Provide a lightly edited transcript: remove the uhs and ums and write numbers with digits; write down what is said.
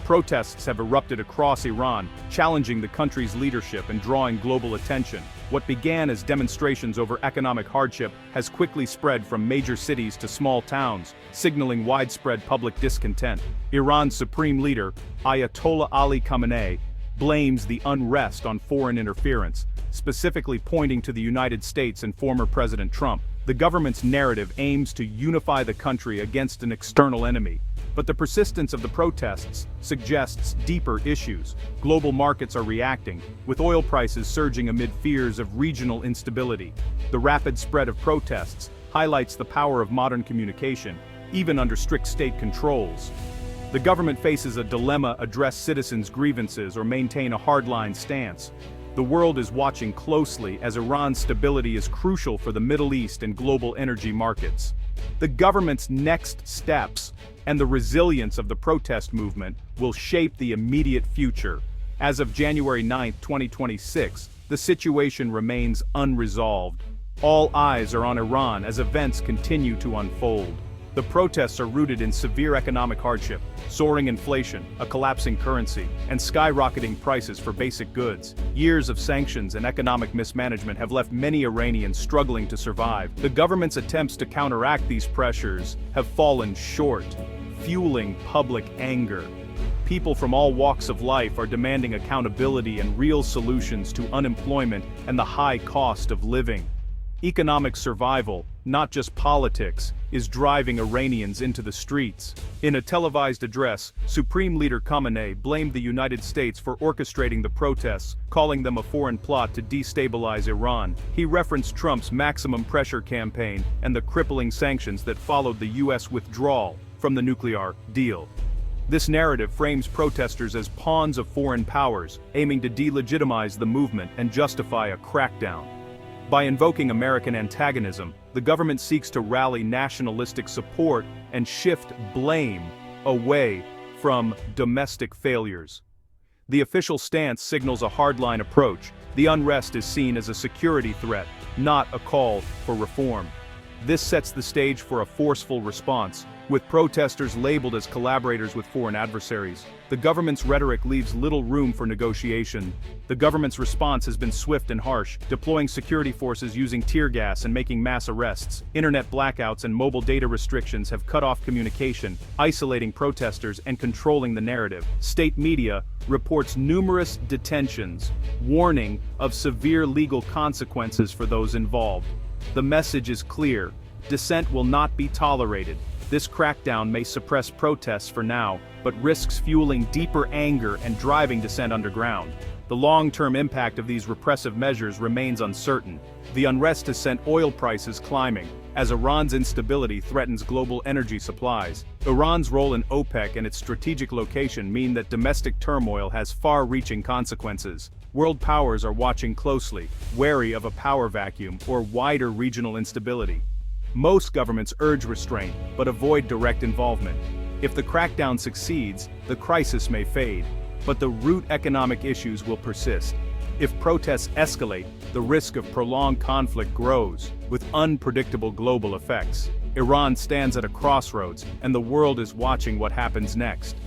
Protests have erupted across Iran, challenging the country's leadership and drawing global attention. What began as demonstrations over economic hardship has quickly spread from major cities to small towns, signaling widespread public discontent. Iran's supreme leader, Ayatollah Ali Khamenei, blames the unrest on foreign interference, specifically pointing to the United States and former President Trump. The government's narrative aims to unify the country against an external enemy. But the persistence of the protests suggests deeper issues. Global markets are reacting, with oil prices surging amid fears of regional instability. The rapid spread of protests highlights the power of modern communication, even under strict state controls. The government faces a dilemma: address citizens' grievances or maintain a hardline stance. The world is watching closely as Iran's stability is crucial for the Middle East and global energy markets. The government's next steps and the resilience of the protest movement will shape the immediate future. As of January 9, 2026, the situation remains unresolved. All eyes are on Iran as events continue to unfold. The protests are rooted in severe economic hardship, soaring inflation, a collapsing currency, and skyrocketing prices for basic goods. Years of sanctions and economic mismanagement have left many Iranians struggling to survive. The government's attempts to counteract these pressures have fallen short, fueling public anger. People from all walks of life are demanding accountability and real solutions to unemployment and the high cost of living. Economic survival, not just politics, is driving Iranians into the streets. In a televised address, Supreme Leader Khamenei blamed the United States for orchestrating the protests, calling them a foreign plot to destabilize Iran. He referenced Trump's maximum pressure campaign and the crippling sanctions that followed the U.S. withdrawal from the nuclear deal. This narrative frames protesters as pawns of foreign powers, aiming to delegitimize the movement and justify a crackdown. By invoking American antagonism, the government seeks to rally nationalistic support and shift blame away from domestic failures. The official stance signals a hardline approach. The unrest is seen as a security threat, not a call for reform. This sets the stage for a forceful response, with protesters labeled as collaborators with foreign adversaries. The government's rhetoric leaves little room for negotiation. The government's response has been swift and harsh, deploying security forces using tear gas and making mass arrests. Internet blackouts and mobile data restrictions have cut off communication, isolating protesters and controlling the narrative. State media reports numerous detentions, warning of severe legal consequences for those involved. The message is clear: dissent will not be tolerated. This crackdown may suppress protests for now, but risks fueling deeper anger and driving dissent underground. The long-term impact of these repressive measures remains uncertain. The unrest has sent oil prices climbing, as Iran's instability threatens global energy supplies. Iran's role in OPEC and its strategic location mean that domestic turmoil has far-reaching consequences. World powers are watching closely, wary of a power vacuum or wider regional instability. Most governments urge restraint, but avoid direct involvement. If the crackdown succeeds, the crisis may fade, but the root economic issues will persist. If protests escalate, the risk of prolonged conflict grows, with unpredictable global effects. Iran stands at a crossroads, and the world is watching what happens next.